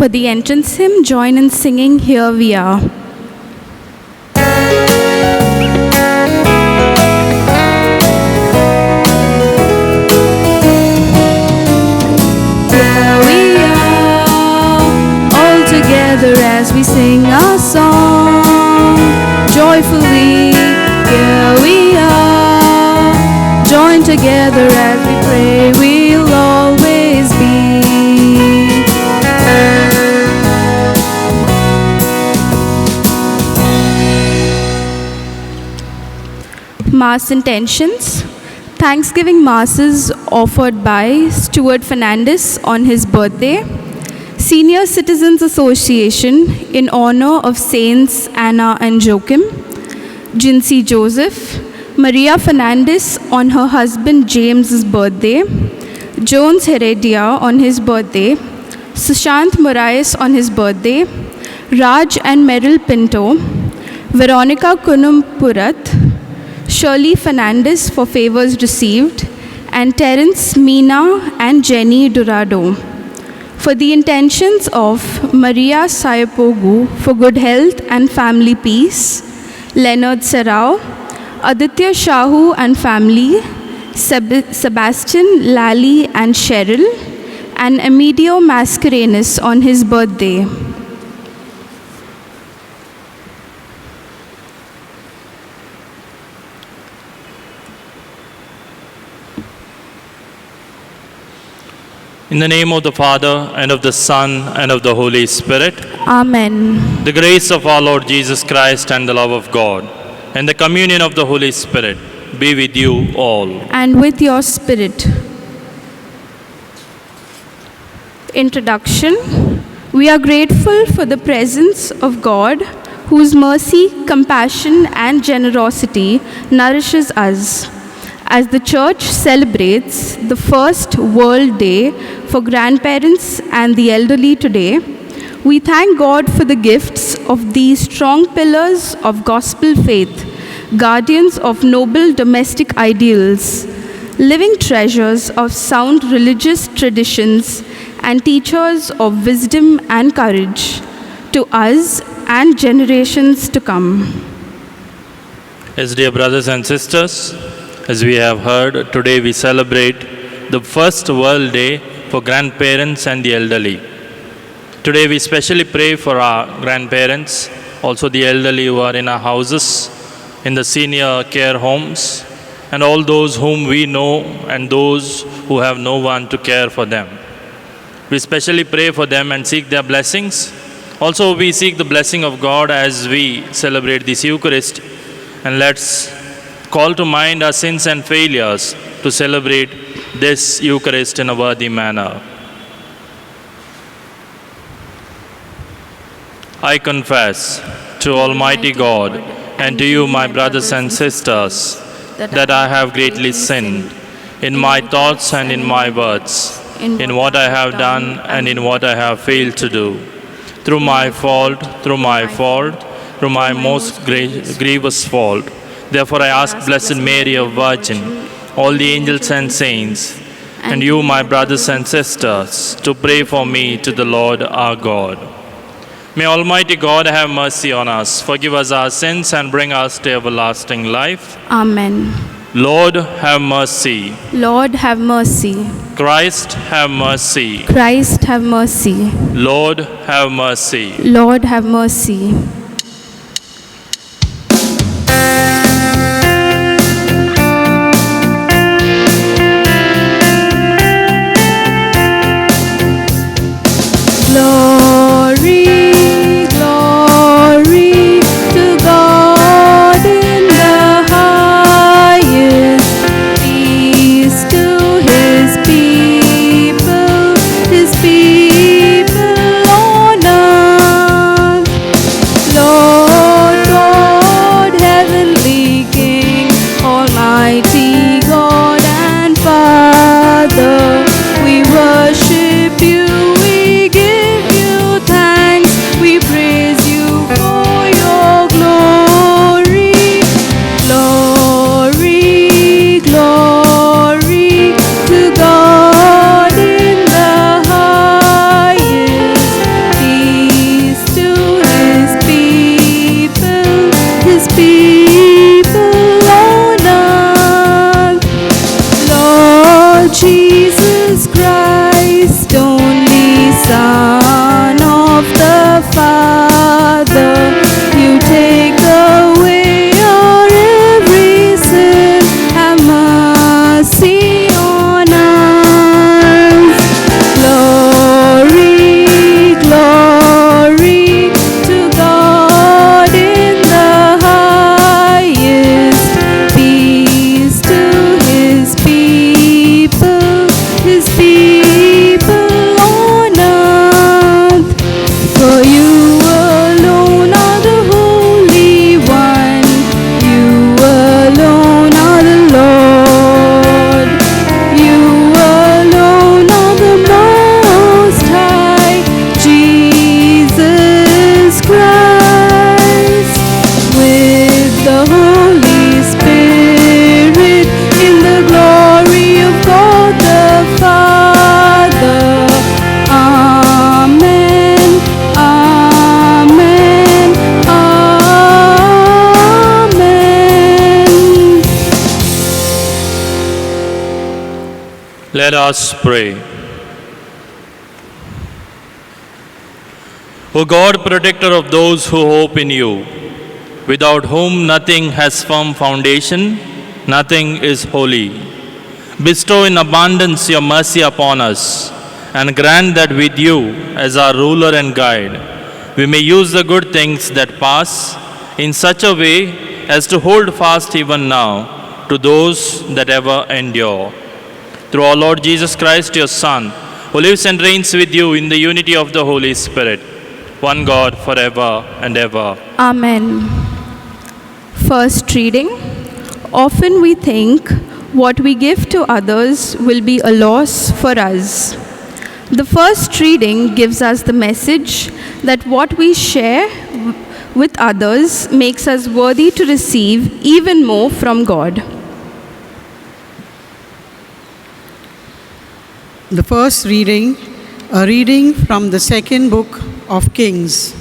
For the entrance hymn, join in singing Here We Are. Here we are, all together as we sing our song. Joyfully, here we are, join together as we pray, we'll always be. Mass intentions. Thanksgiving Masses offered by Stuart Fernandez on his birthday. Senior Citizens Association in honor of Saints Anna and Joachim. Jincy Joseph. Maria Fernandez on her husband James's birthday. Jones Heredia on his birthday. Sushant Morais on his birthday. Raj and Meryl Pinto. Veronica Kunumpurat. Shirley Fernandez for favors received, and Terence, Meena, and Jenny Durado. For the intentions of Maria Sayapogu for good health and family peace, Leonard Serrao, Aditya Shahu and family, Sebastian, Lally, and Cheryl, and Emidio Mascarenas on his birthday. In the name of the Father, and of the Son, and of the Holy Spirit. Amen. The grace of our Lord Jesus Christ and the love of God, and the communion of the Holy Spirit be with you all. And with your spirit. Introduction. We are grateful for the presence of God, whose mercy, compassion, and generosity nourishes us. As the Church celebrates the first World Day for grandparents and the elderly today, we thank God for the gifts of these strong pillars of gospel faith, guardians of noble domestic ideals, living treasures of sound religious traditions, and teachers of wisdom and courage to us and generations to come. Yes, dear brothers and sisters, as we have heard, today we celebrate the first World Day for grandparents and the elderly. Today we especially pray for our grandparents, also the elderly who are in our houses, in the senior care homes, and all those whom we know and those who have no one to care for them. We especially pray for them and seek their blessings. Also we seek the blessing of God as we celebrate this Eucharist, and let's call to mind our sins and failures to celebrate this Eucharist in a worthy manner. I confess to Almighty God and to you, my brothers and sisters, that I have greatly sinned in my thoughts and in my words, in what I have done and in what I have failed to do. Through my most grievous fault. Therefore I ask Blessed Mary, a Virgin, all the angels and saints, and you, my brothers and sisters, to pray for me to the Lord our God. May Almighty God have mercy on us, forgive us our sins, and bring us to everlasting life. Amen. Lord, have mercy. Lord, have mercy. Christ, have mercy. Christ, have mercy. Lord, have mercy. Lord, have mercy. Glory, glory to God in the highest. Peace to his people on earth. Let us pray. O God, protector of those who hope in you, without whom nothing has firm foundation, nothing is holy, bestow in abundance your mercy upon us, and grant that with you as our ruler and guide, we may use the good things that pass in such a way as to hold fast even now to those that ever endure. Through our Lord Jesus Christ, your Son, who lives and reigns with you in the unity of the Holy Spirit, one God forever and ever. Amen. First reading. Often we think what we give to others will be a loss for us. The first reading gives us the message that what we share with others makes us worthy to receive even more from God. The first reading, a reading from the second book of Kings.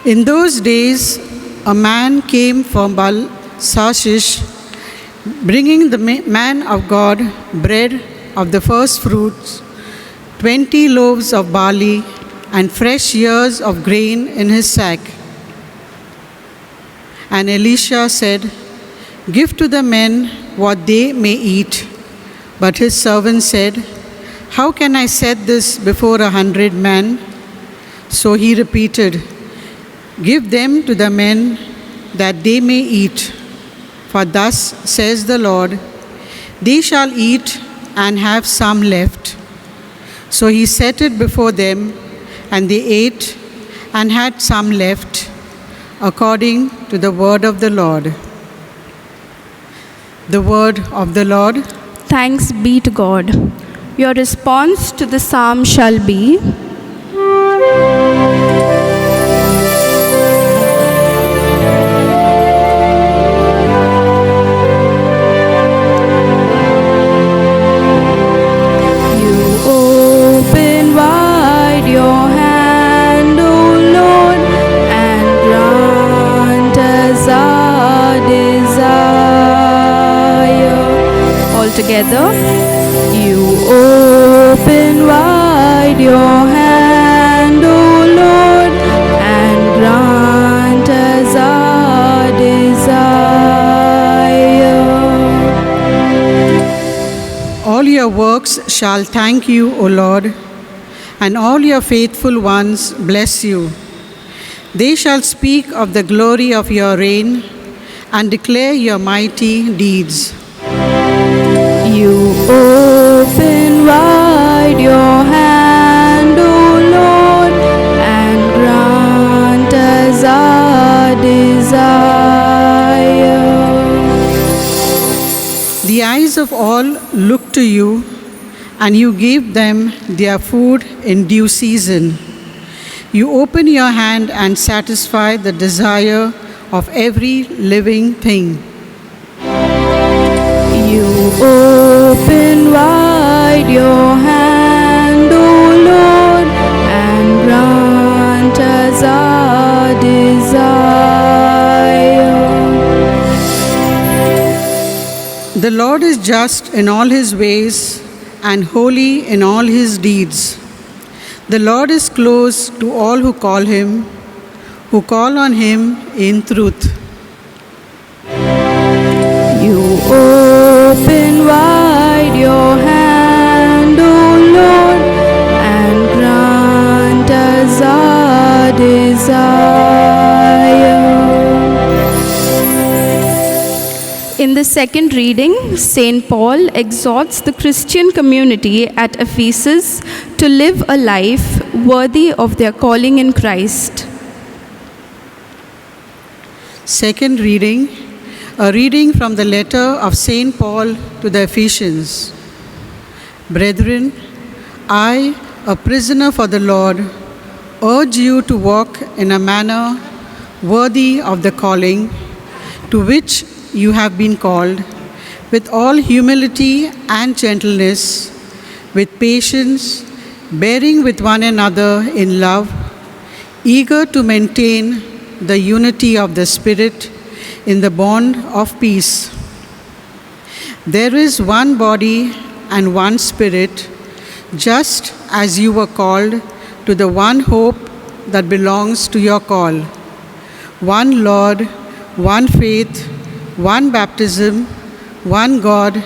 In those days, a man came from Baal-Sashish, bringing the man of God bread of the first fruits, 20 loaves of barley, and fresh ears of grain in his sack. And Elisha said, "Give to the men what they may eat." But his servant said, "How can I set this before 100 men?" So he repeated, "Give them to the men that they may eat. For thus says the Lord, they shall eat and have some left." So he set it before them, and they ate and had some left, according to the word of the Lord. The word of the Lord. Thanks be to God. Your response to the psalm shall be, You open wide your hand, O Lord, and grant us our desire. All together. You open wide your hand, O Lord, and grant us our desire. All your works shall thank you, O Lord, and all your faithful ones bless you. They shall speak of the glory of your reign and declare your mighty deeds. You open wide your hand, O Lord, and grant us our desire. The eyes of all look to you, and you give them their food in due season. You open your hand and satisfy the desire of every living thing. You open wide your hand, O Lord, and grant us our desire. The Lord is just in all his ways and holy in all his deeds. The Lord is close to all who call on him in truth. You open wide your hand, O Lord, and grant us our desire. In the second reading, St. Paul exhorts the Christian community at Ephesus to live a life worthy of their calling in Christ. Second reading, a reading from the letter of St. Paul to the Ephesians. Brethren, I, a prisoner for the Lord, urge you to walk in a manner worthy of the calling to which you have been called, with all humility and gentleness, with patience, bearing with one another in love, eager to maintain the unity of the Spirit in the bond of peace. There is one body and one Spirit, just as you were called to the one hope that belongs to your call. One Lord, one faith, one baptism, one God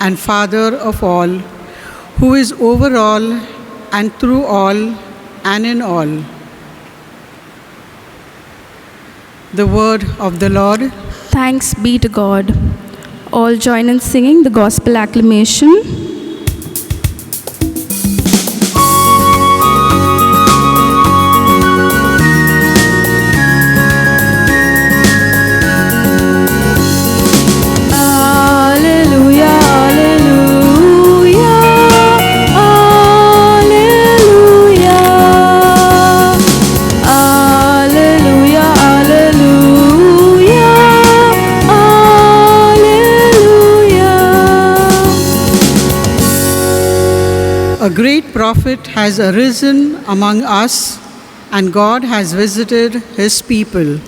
and Father of all, who is over all and through all and in all. The word of the Lord. Thanks be to God. All join in singing the gospel acclamation. A great prophet has arisen among us, and God has visited his people.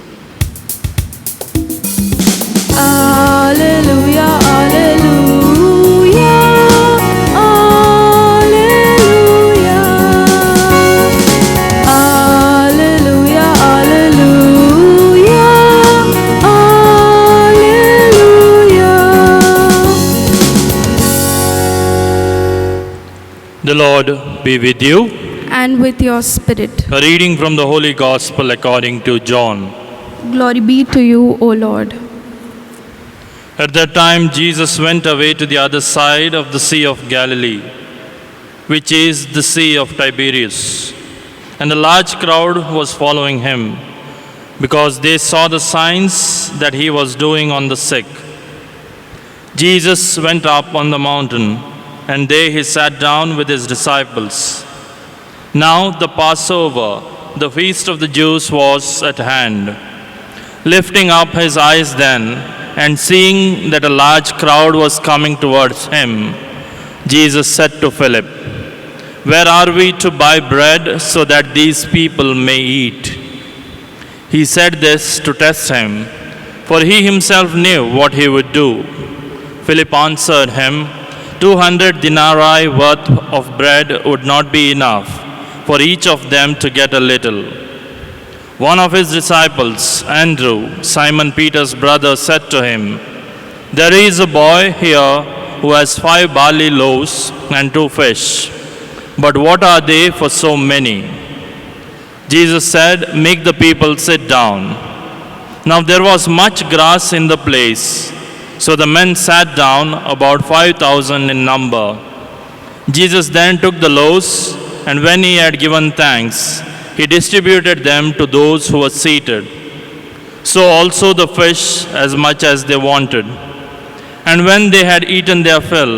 Alleluia, alleluia, alleluia. Alleluia, alleluia, alleluia. The Lord be with you. And with your spirit. A reading from the Holy Gospel according to John. Glory be to you, O Lord. At that time, Jesus went away to the other side of the Sea of Galilee, which is the Sea of Tiberias. And a large crowd was following him, because they saw the signs that he was doing on the sick. Jesus went up on the mountain, and there he sat down with his disciples. Now the Passover, the feast of the Jews, was at hand. Lifting up his eyes then, and seeing that a large crowd was coming towards him, Jesus said to Philip, "Where are we to buy bread so that these people may eat?" He said this to test him, for he himself knew what he would do. Philip answered him, 200 denarii worth of bread would not be enough for each of them to get a little. One of his disciples, Andrew, Simon Peter's brother, said to him, "There is a boy here who has 5 barley loaves and 2 fish. But what are they for so many?" Jesus said, "Make the people sit down." Now there was much grass in the place, so the men sat down, about 5,000 in number. Jesus then took the loaves, and when he had given thanks, he distributed them to those who were seated. So also the fish, as much as they wanted. And when they had eaten their fill,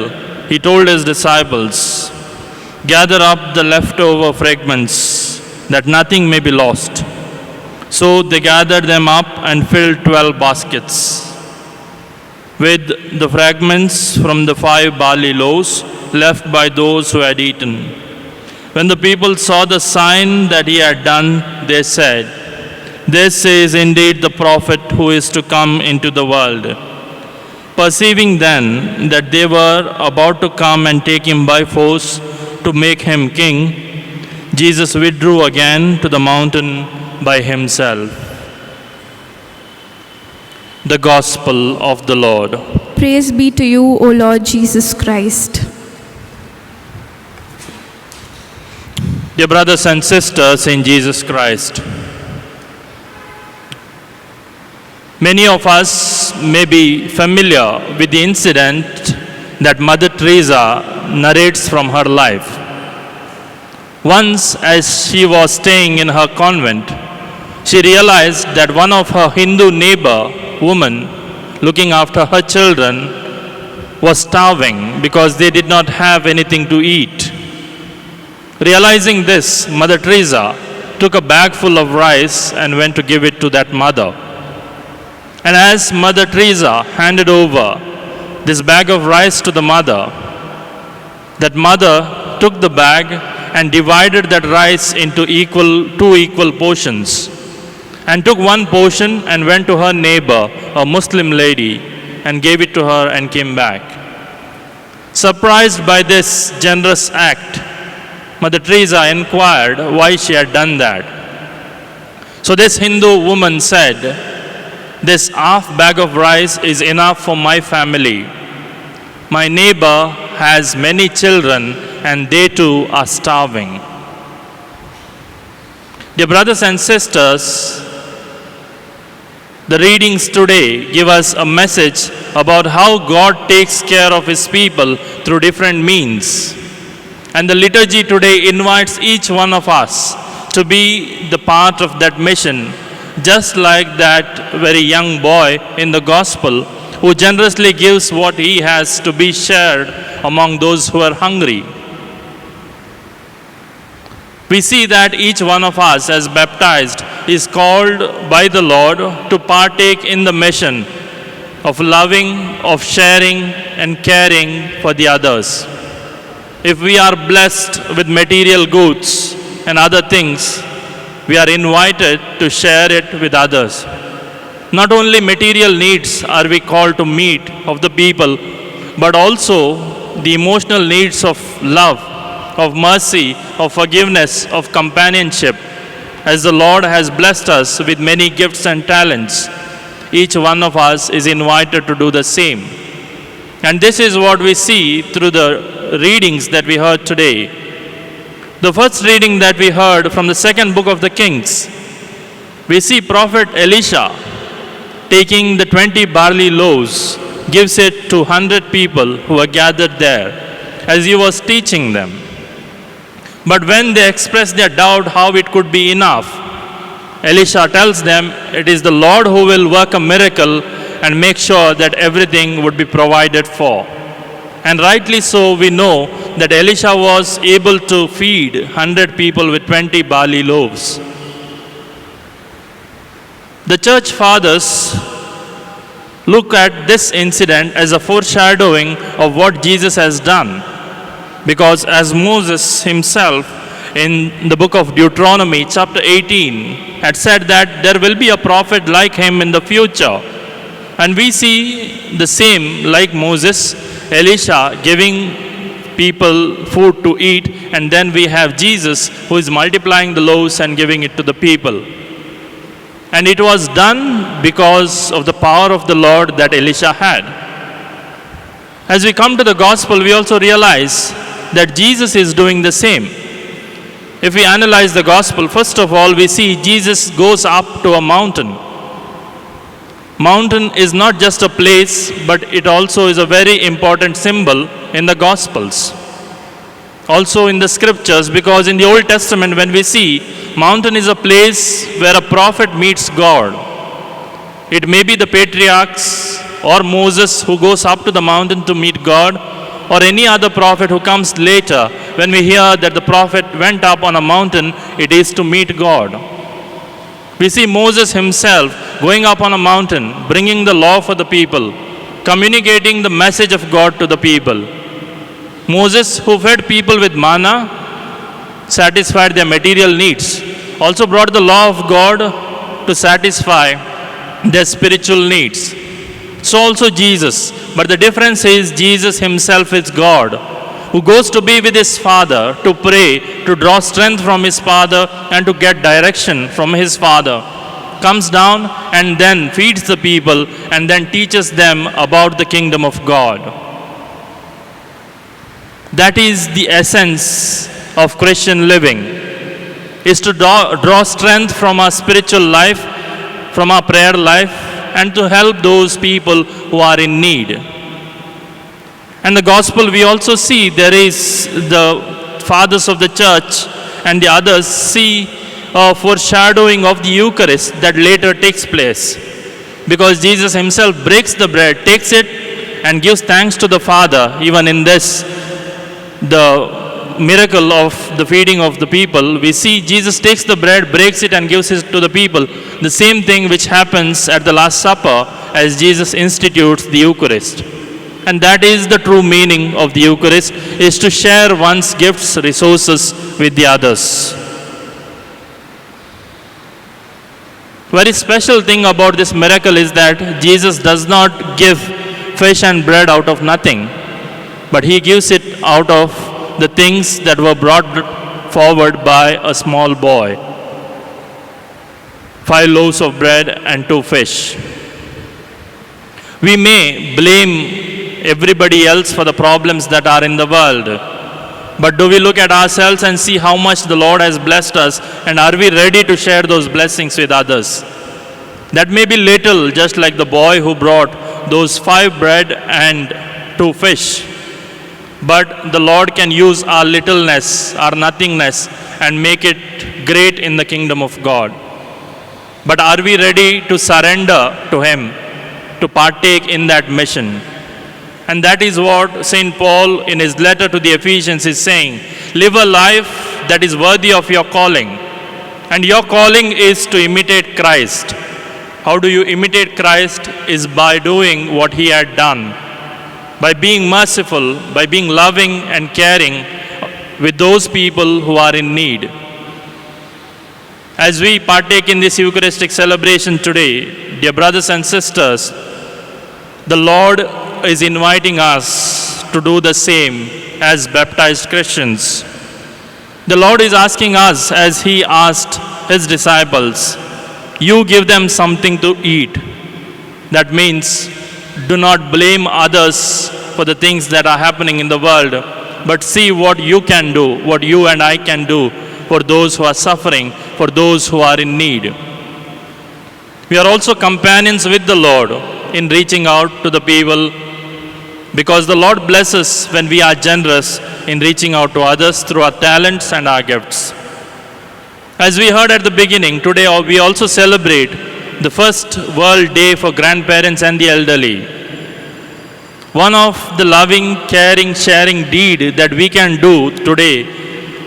he told his disciples, "Gather up the leftover fragments, that nothing may be lost." So they gathered them up and filled 12 baskets with the fragments from the 5 barley loaves left by those who had eaten. When the people saw the sign that he had done, they said, "This is indeed the prophet who is to come into the world." Perceiving then that they were about to come and take him by force to make him king, Jesus withdrew again to the mountain by himself. The Gospel of the Lord. Praise be to you, O Lord Jesus Christ. Dear brothers and sisters in Jesus Christ, many of us may be familiar with the incident that Mother Teresa narrates from her life. Once, as she was staying in her convent, she realized that one of her Hindu neighbor women, looking after her children, was starving because they did not have anything to eat. Realizing this, Mother Teresa took a bag full of rice and went to give it to that mother. And as Mother Teresa handed over this bag of rice to the mother, that mother took the bag and divided that rice into two equal portions, and took one portion and went to her neighbor, a Muslim lady, and gave it to her and came back. Surprised by this generous act, Mother Teresa inquired why she had done that. So this Hindu woman said, "This half bag of rice is enough for my family. My neighbor has many children and they too are starving." Dear brothers and sisters, the readings today give us a message about how God takes care of His people through different means. And the liturgy today invites each one of us to be the part of that mission, just like that very young boy in the gospel who generously gives what he has to be shared among those who are hungry. We see that each one of us, as baptized, is called by the Lord to partake in the mission of loving, of sharing, and caring for the others. If we are blessed with material goods and other things, we are invited to share it with others. Not only material needs are we called to meet of the people, but also the emotional needs of love, of mercy, of forgiveness, of companionship. As the Lord has blessed us with many gifts and talents, each one of us is invited to do the same. And this is what we see through the readings that we heard today. The first reading that we heard from the second book of the Kings, we see Prophet Elisha taking the 20 barley loaves, gives it to 100 people who were gathered there as he was teaching them. But when they expressed their doubt how it could be enough, Elisha tells them it is the Lord who will work a miracle and make sure that everything would be provided for. And rightly so, we know that Elisha was able to feed 100 people with 20 barley loaves. The church fathers look at this incident as a foreshadowing of what Jesus has done. Because as Moses himself in the book of Deuteronomy chapter 18 had said that there will be a prophet like him in the future. And we see the same like Moses, Elisha giving people food to eat, and then we have Jesus who is multiplying the loaves and giving it to the people. And it was done because of the power of the Lord that Elisha had. As we come to the gospel, we also realize that Jesus is doing the same. If we analyze the gospel, first of all, we see Jesus goes up to a mountain. Mountain is not just a place, but it also is a very important symbol in the gospels. Also in the scriptures, because in the Old Testament when we see, mountain is a place where a prophet meets God. It may be the patriarchs or Moses who goes up to the mountain to meet God, or any other prophet who comes later. When we hear that the prophet went up on a mountain, it is to meet God. We see Moses himself going up on a mountain, bringing the law for the people, communicating the message of God to the people. Moses, who fed people with manna, satisfied their material needs, also brought the law of God to satisfy their spiritual needs. So also Jesus. But the difference is Jesus himself is God, who goes to be with his Father, to pray, to draw strength from his Father, and to get direction from his Father. Comes down and then feeds the people and then teaches them about the kingdom of God. That is the essence of Christian living, is to draw strength from our spiritual life, from our prayer life, and to help those people who are in need. And the gospel we also see there is the fathers of the church and the others see a foreshadowing of the Eucharist that later takes place. Because Jesus himself breaks the bread, takes it and gives thanks to the Father. Even in this, the miracle of the feeding of the people, we see Jesus takes the bread, breaks it and gives it to the people. The same thing which happens at the Last Supper as Jesus institutes the Eucharist. And that is the true meaning of the Eucharist, is to share one's gifts, resources with the others. Very special thing about this miracle is that Jesus does not give fish and bread out of nothing. but he gives it out of the things that were brought forward by a small boy. 5 loaves of bread and 2 fish. We may blame everybody else for the problems that are in the world. But do we look at ourselves and see how much the Lord has blessed us, and are we ready to share those blessings with others? That may be little, just like the boy who brought those 5 bread and 2 fish. But the Lord can use our littleness, our nothingness, and make it great in the kingdom of God. But are we ready to surrender to Him, to partake in that mission? And that is what St. Paul in his letter to the Ephesians is saying. Live a life that is worthy of your calling. And your calling is to imitate Christ. How do you imitate Christ? Is by doing what He had done. By being merciful, by being loving and caring with those people who are in need. As we partake in this Eucharistic celebration today, dear brothers and sisters, the Lord is inviting us to do the same as baptized Christians. The Lord is asking us, as He asked His disciples, you give them something to eat. That means do not blame others for the things that are happening in the world, but see what you can do, what you and I can do for those who are suffering, for those who are in need. We are also companions with the Lord in reaching out to the people, because the Lord blesses when we are generous in reaching out to others through our talents and our gifts. As we heard at the beginning, today we also celebrate the first World Day for grandparents and the elderly. One of the loving, caring, sharing deed that we can do today,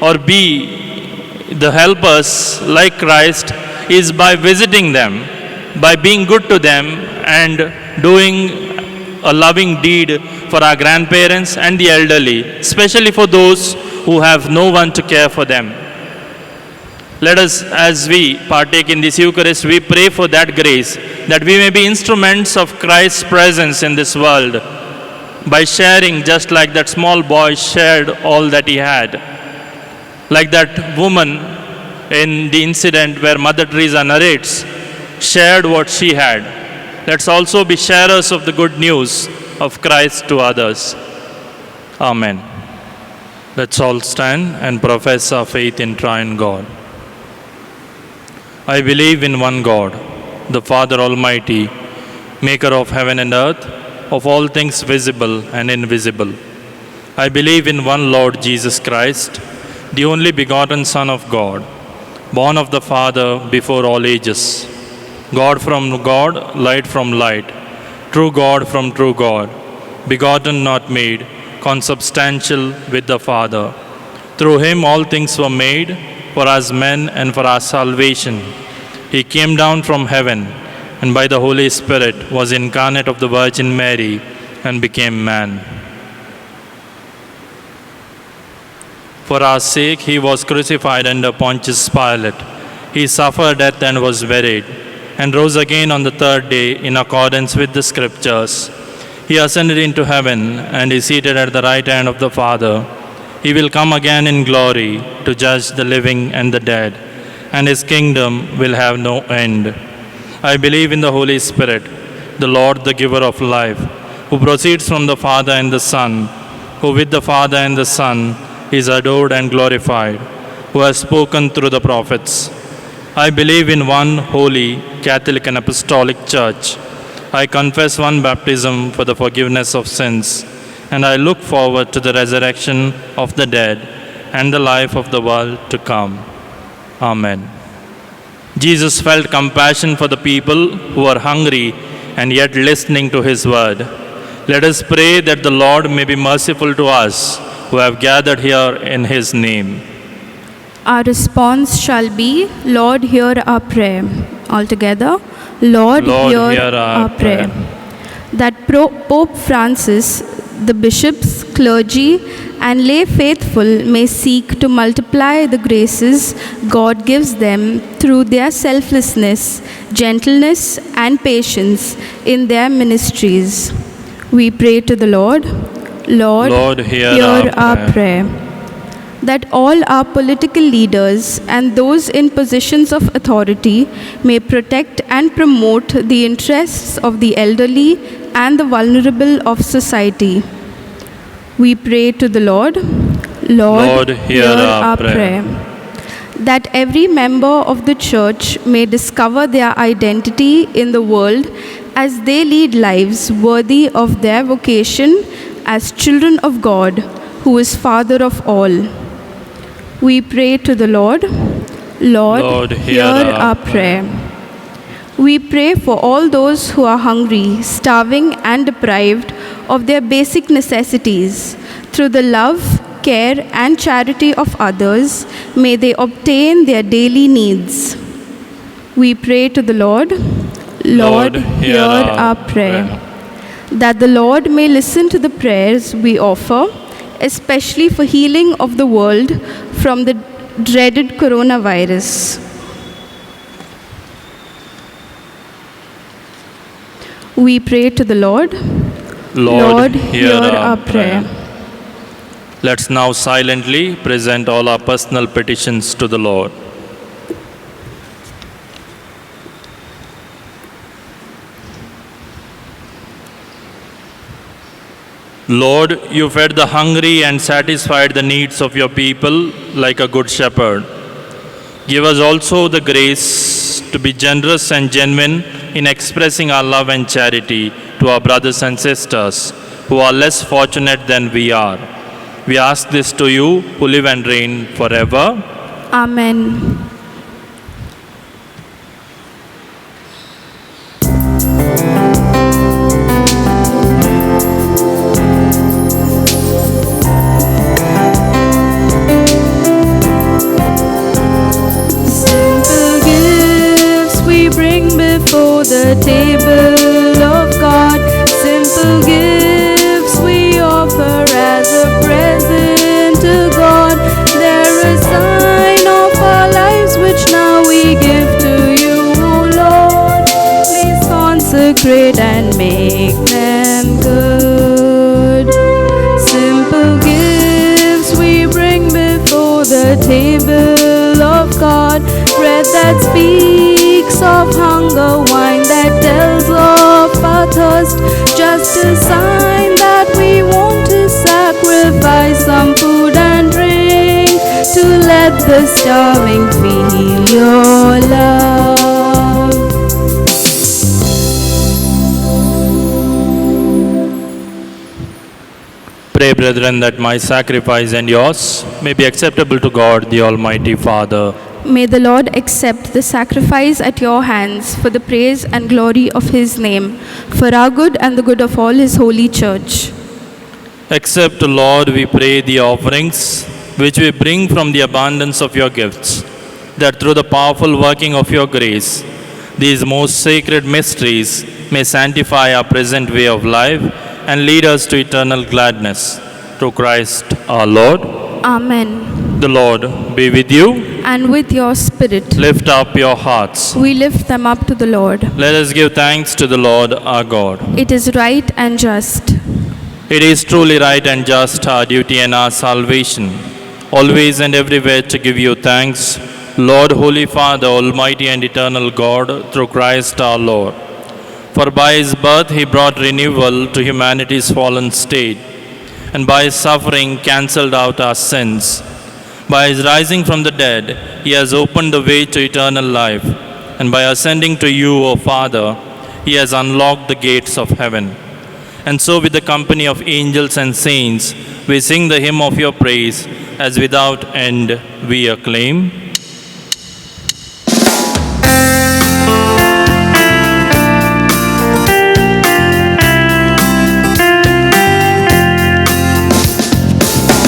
or be the helpers like Christ, is by visiting them, by being good to them and doing a loving deed for our grandparents and the elderly, especially for those who have no one to care for them. Let us, as we partake in this Eucharist, we pray for that grace, that we may be instruments of Christ's presence in this world, by sharing just like that small boy shared all that he had. Like that woman in the incident where Mother Teresa narrates, shared what she had. Let's also be sharers of the good news of Christ to others. Amen. Let's all stand and profess our faith in triune God. I believe in one God, the Father Almighty, maker of heaven and earth, of all things visible and invisible. I believe in one Lord Jesus Christ, the only begotten Son of God, born of the Father before all ages. God from God, light from light, true God from true God, begotten not made, consubstantial with the Father. Through Him all things were made, for us men and for our salvation. He came down from heaven, and by the Holy Spirit was incarnate of the Virgin Mary, and became man. For our sake He was crucified under Pontius Pilate. He suffered death and was buried, and rose again on the 3rd day in accordance with the Scriptures. He ascended into heaven and is seated at the right hand of the Father. He will come again in glory to judge the living and the dead, and His kingdom will have no end. I believe in the Holy Spirit, the Lord, the giver of life, who proceeds from the Father and the Son, who with the Father and the Son is adored and glorified, who has spoken through the prophets. I believe in one holy, Catholic and Apostolic Church. I confess one baptism for the forgiveness of sins, and I look forward to the resurrection of the dead and the life of the world to come. Amen. Jesus felt compassion for the people who were hungry and yet listening to His word. Let us pray that the Lord may be merciful to us who have gathered here in His name. Our response shall be, Lord, hear our prayer. Altogether, Lord, hear our prayer. That Pope Francis, the bishops, clergy, and lay faithful may seek to multiply the graces God gives them through their selflessness, gentleness, and patience in their ministries. We pray to the Lord. Lord, hear our prayer. That all our political leaders and those in positions of authority may protect and promote the interests of the elderly and the vulnerable of society. We pray to the Lord. Lord, hear our prayer. That every member of the church may discover their identity in the world as they lead lives worthy of their vocation as children of God, who is Father of all. We pray to the Lord. Lord, hear our prayer. We pray for all those who are hungry, starving, and deprived of their basic necessities. Through the love, care, and charity of others, may they obtain their daily needs. We pray to the Lord. Lord, hear our prayer. That the Lord may listen to the prayers we offer, especially for healing of the world from the dreaded coronavirus. We pray to the Lord. Lord, hear our prayer. Let's now silently present all our personal petitions to the Lord. Lord, you fed the hungry and satisfied the needs of your people like a good shepherd. Give us also the grace to be generous and genuine in expressing our love and charity to our brothers and sisters who are less fortunate than we are. We ask this to you who live and reign forever. Amen. The table of God, simple gifts we offer as a present to God. They're a sign of our lives which now we give to you, O Lord. Please consecrate and make them good. Simple gifts we bring before the table of God, bread that speaks of hunger, wine that tells of our thirst, just a sign that we want to sacrifice some food and drink to let the starving feel your love. Pray, brethren, that my sacrifice and yours may be acceptable to God, the Almighty Father. May the Lord accept the sacrifice at your hands for the praise and glory of his name, for our good and the good of all his holy church. Accept, Lord, we pray, the offerings which we bring from the abundance of your gifts, that through the powerful working of your grace, these most sacred mysteries may sanctify our present way of life and lead us to eternal gladness. Through Christ our Lord. Amen. The Lord be with you. And with your spirit. Lift up your hearts. We lift them up to the Lord. Let us give thanks to the Lord our God. It is right and just. It is truly right and just, our duty and our salvation, always and everywhere to give you thanks, Lord, Holy Father, Almighty and eternal God, through Christ our Lord. For by his birth he brought renewal to humanity's fallen state, and by his suffering cancelled out our sins. By his rising from the dead, he has opened the way to eternal life, and by ascending to you, O Father, he has unlocked the gates of heaven. And so with the company of angels and saints, we sing the hymn of your praise, as without end we acclaim.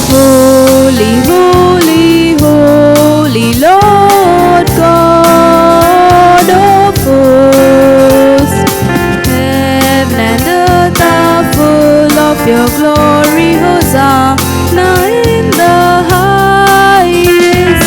Holy, holy, holy Lord God of hosts, heaven and earth are full of your glory. Hosanna in the highest.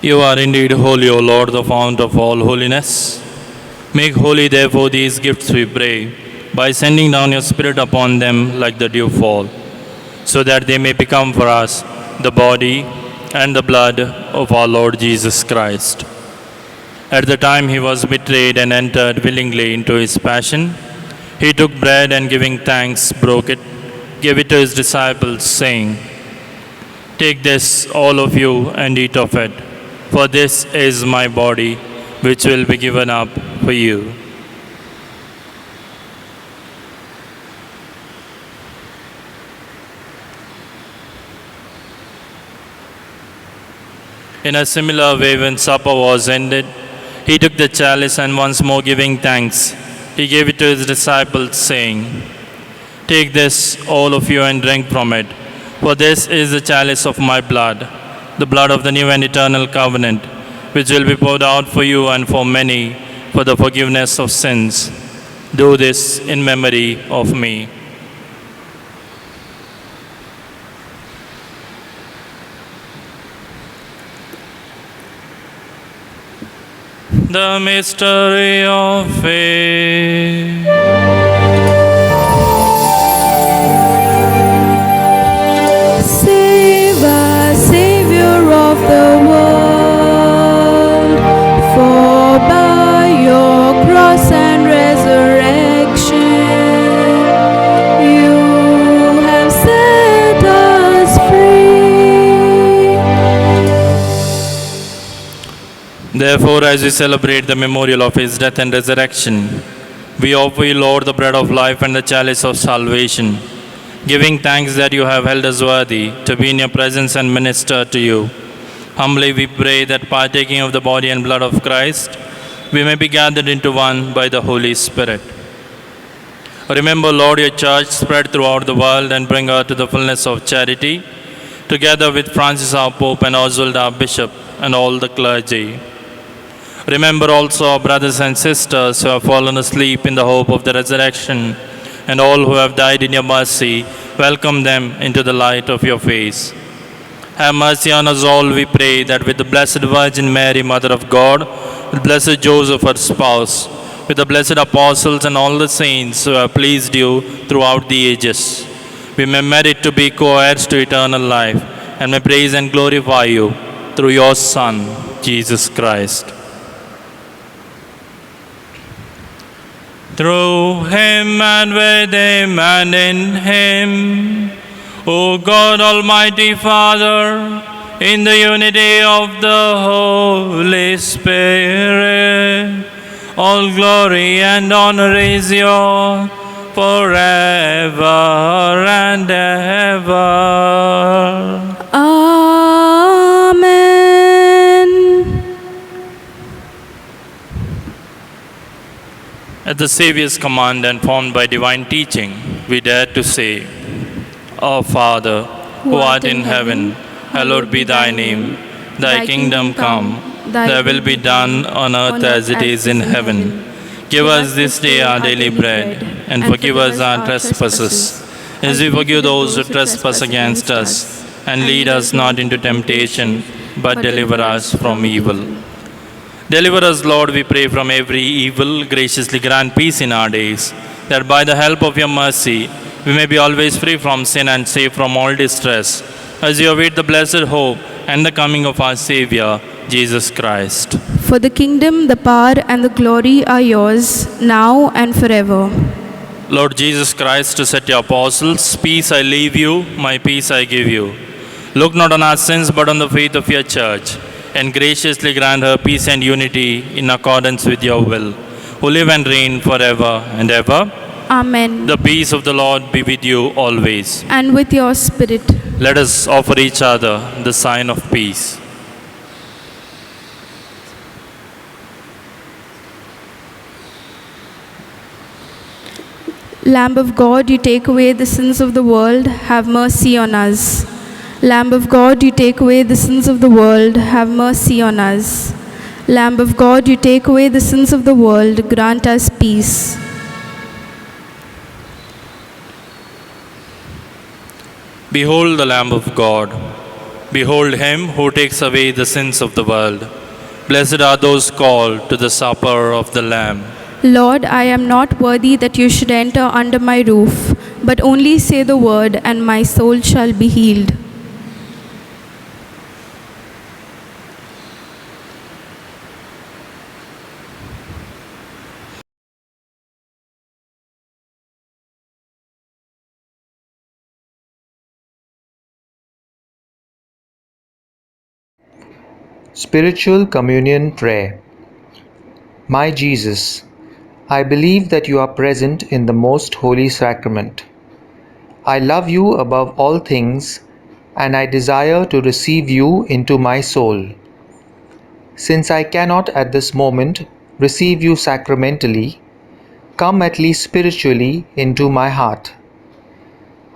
You are indeed holy, O Lord, the fount of all holiness. Make holy, therefore, these gifts, we pray, by sending down your Spirit upon them like the dew fall, so that they may become for us the body and the blood of our Lord Jesus Christ. At the time he was betrayed and entered willingly into his passion, he took bread and giving thanks, broke it, gave it to his disciples, saying, "Take this, all of you, and eat of it, for this is my body, which will be given up for you." In a similar way, when supper was ended, he took the chalice and once more giving thanks, he gave it to his disciples, saying, "Take this, all of you, and drink from it, for this is the chalice of my blood, the blood of the new and eternal covenant, which will be poured out for you and for many for the forgiveness of sins. Do this in memory of me." The mystery of faith. Save us, Savior of the world, for by your cross and resurrection you have set us free. Therefore, as we celebrate the memorial of his death and resurrection, we offer you, Lord, the bread of life and the chalice of salvation, giving thanks that you have held us worthy to be in your presence and minister to you. Humbly we pray that partaking of the body and blood of Christ, we may be gathered into one by the Holy Spirit. Remember, Lord, your church spread throughout the world and bring her to the fullness of charity, together with Francis our Pope and Oswald our Bishop and all the clergy. Remember also our brothers and sisters who have fallen asleep in the hope of the resurrection, and all who have died in your mercy. Welcome them into the light of your face. Have mercy on us all, we pray, that with the Blessed Virgin Mary, Mother of God, with Blessed Joseph, her spouse, with the blessed apostles and all the saints who have pleased you throughout the ages, we may merit to be co-heirs to eternal life, and may praise and glorify you through your Son, Jesus Christ. Through him and with him and in him, O God, Almighty Father, in the unity of the Holy Spirit, all glory and honor is yours forever and ever. Amen. At the Saviour's command and formed by divine teaching, we dare to say, Our Father, who art in heaven, hallowed be thy name. Thy kingdom come, thy will be done on earth as it is in heaven. Give us this day our daily bread, and forgive us our trespasses, as we forgive those who trespass against us. And lead us not into temptation, but deliver us from evil. Deliver us, Lord, we pray, from every evil. Graciously grant peace in our days, that by the help of your mercy, we may be always free from sin and safe from all distress, as we await the blessed hope and the coming of our Savior, Jesus Christ. For the kingdom, the power, and the glory are yours, now and forever. Lord Jesus Christ, to set your apostles, peace I leave you, my peace I give you. Look not on our sins, but on the faith of your church, and graciously grant her peace and unity in accordance with your will, who live and reign forever and ever. Amen. The peace of the Lord be with you always. And with your spirit. Let us offer each other the sign of peace. Lamb of God, you take away the sins of the world, have mercy on us. Lamb of God, you take away the sins of the world, have mercy on us. Lamb of God, you take away the sins of the world, grant us peace. Behold the Lamb of God. Behold him who takes away the sins of the world. Blessed are those called to the supper of the Lamb. Lord, I am not worthy that you should enter under my roof, but only say the word, and my soul shall be healed. Spiritual Communion Prayer. My Jesus, I believe that you are present in the most holy sacrament. I love you above all things, and I desire to receive you into my soul. Since I cannot at this moment receive you sacramentally, come at least spiritually into my heart.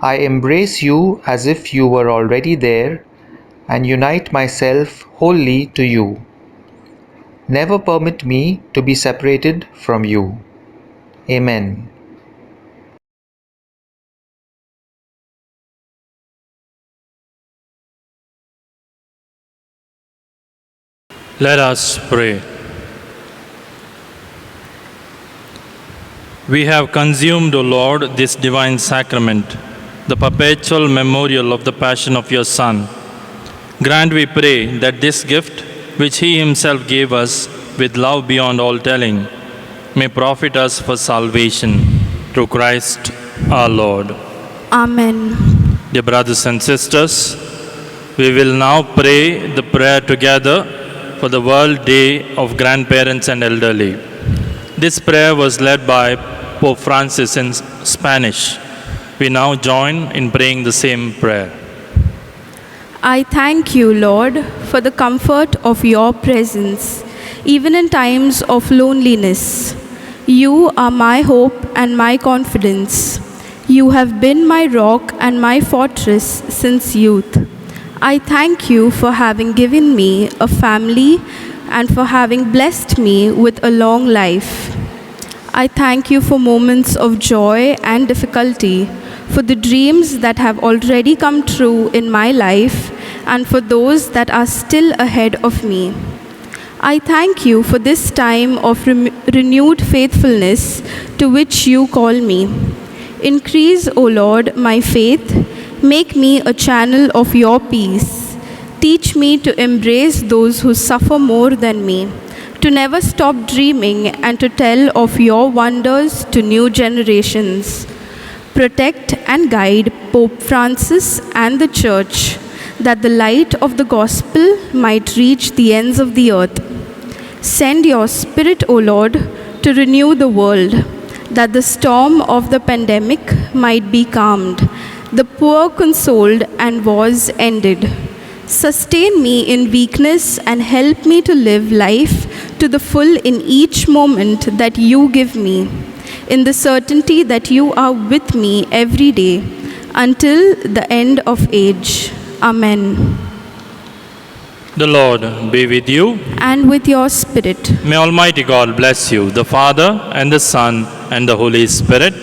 I embrace you as if you were already there and unite myself wholly to you. Never permit me to be separated from you. Amen. Let us pray. We have consumed, O Lord, this divine sacrament, the perpetual memorial of the passion of your Son. Grant, we pray, that this gift, which he himself gave us with love beyond all telling, may profit us for salvation through Christ our Lord. Amen. Dear brothers and sisters, we will now pray the prayer together for the World Day of Grandparents and Elderly. This prayer was led by Pope Francis in Spanish. We now join in praying the same prayer. I thank you, Lord, for the comfort of your presence, even in times of loneliness. You are my hope and my confidence. You have been my rock and my fortress since youth. I thank you for having given me a family and for having blessed me with a long life. I thank you for moments of joy and difficulty, for the dreams that have already come true in my life, and for those that are still ahead of me. I thank you for this time of renewed faithfulness to which you call me. Increase, O Lord, my faith. Make me a channel of your peace. Teach me to embrace those who suffer more than me, to never stop dreaming and to tell of your wonders to new generations. Protect and guide Pope Francis and the Church, that the light of the gospel might reach the ends of the earth. Send your Spirit, O Lord, to renew the world, that the storm of the pandemic might be calmed, the poor consoled, and wars ended. Sustain me in weakness and help me to live life to the full in each moment that you give me, in the certainty that you are with me every day until the end of age. Amen. The Lord be with you. And with your spirit. May Almighty God bless you, the Father and the Son and the Holy Spirit.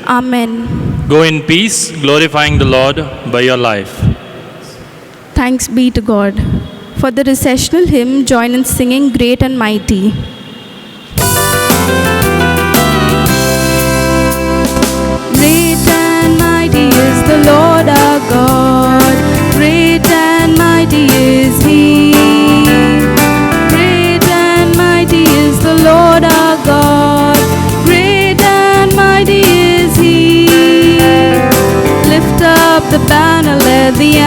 Amen. Go in peace, glorifying the Lord by your life. Thanks be to God. For the recessional hymn, join in singing Great and Mighty. Great and mighty is the Lord our God. Great and mighty is He. Great and mighty is the Lord our God. Great and mighty is He. Lift up the banner, let the